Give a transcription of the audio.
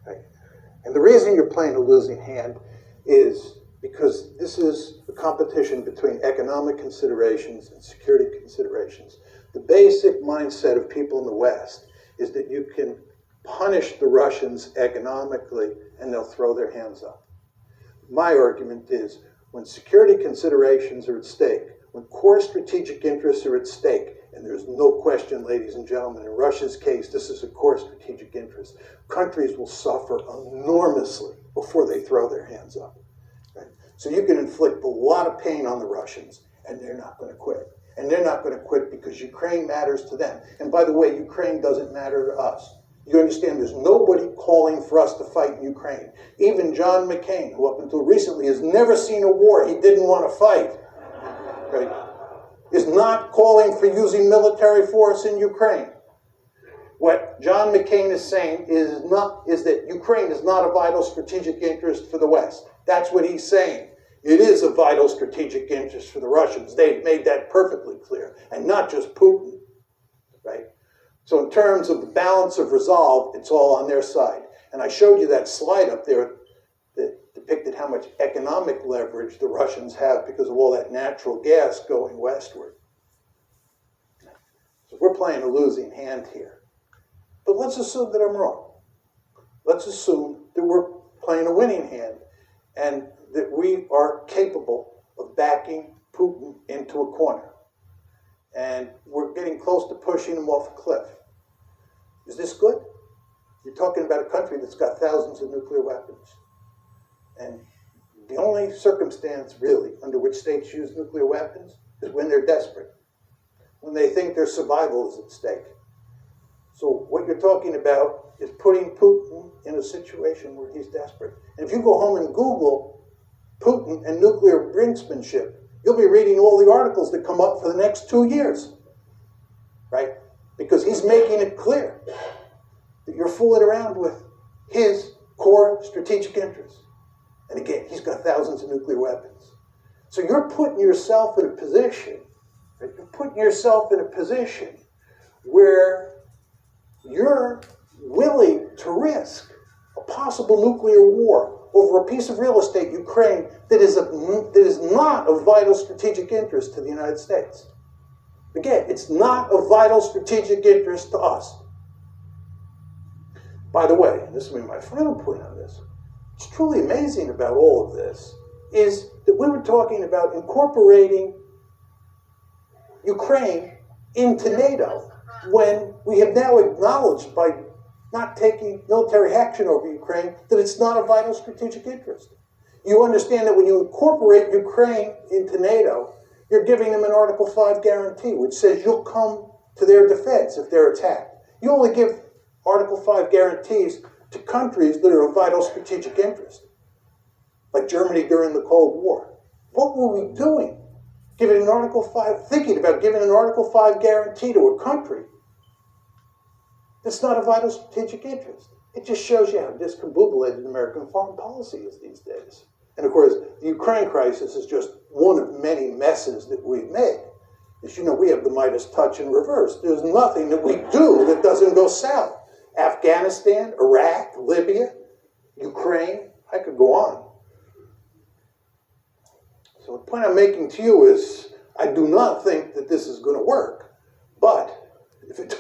Right? And the reason you're playing a losing hand is because this is a competition between economic considerations and security considerations. The basic mindset of people in the West is that you can punish the Russians economically and they'll throw their hands up. My argument is when security considerations are at stake, when core strategic interests are at stake, and there's no question, ladies and gentlemen, in Russia's case, this is a core strategic interest, countries will suffer enormously before they throw their hands up. Right? So you can inflict a lot of pain on the Russians, and they're not going to quit. And they're not going to quit because Ukraine matters to them. And by the way, Ukraine doesn't matter to us. You understand, there's nobody calling for us to fight in Ukraine. Even John McCain, who up until recently has never seen a war he didn't want to fight, right, is not calling for using military force in Ukraine. What John McCain is saying is that Ukraine is not a vital strategic interest for the West. That's what he's saying. It is a vital strategic interest for the Russians. They've made that perfectly clear, and not just Putin, right? So in terms of the balance of resolve, it's all on their side. And I showed you that slide up there that depicted how much economic leverage the Russians have because of all that natural gas going westward. So we're playing a losing hand here. But let's assume that I'm wrong. Let's assume that we're playing a winning hand and that we are capable of backing Putin into a corner. And we're getting close to pushing him off a cliff. Is this good? You're talking about a country that's got thousands of nuclear weapons. And the only circumstance, really, under which states use nuclear weapons is when they're desperate, when they think their survival is at stake. So what you're talking about is putting Putin in a situation where he's desperate. And if you go home and Google Putin and nuclear brinksmanship, you'll be reading all the articles that come up for the next 2 years, right? Because he's making it clear that you're fooling around with his core strategic interests. And again, he's got thousands of nuclear weapons. So you're putting yourself in a position, right? You're putting yourself in a position where you're willing to risk a possible nuclear war over a piece of real estate, Ukraine, that is not of vital strategic interest to the United States. Again, it's not of vital strategic interest to us. By the way, and this will be my final point on this, what's truly amazing about all of this is that we were talking about incorporating Ukraine into NATO when we have now acknowledged by not taking military action over Ukraine that it's not a vital strategic interest. You understand that when you incorporate Ukraine into NATO, you're giving them an Article 5 guarantee, which says you'll come to their defense if they're attacked. You only give Article 5 guarantees to countries that are of vital strategic interest, like Germany during the Cold War. What were we doing? Thinking about giving an Article 5 guarantee to a country that's not a vital strategic interest. It just shows you how discombobulated American foreign policy is these days. And of course, the Ukraine crisis is just one of many messes that we've made. As you know, we have the Midas touch in reverse. There's nothing that we do that doesn't go south. Afghanistan, Iraq, Libya, Ukraine, I could go on. So the point I'm making to you is, I do not think that this is going to work. But if it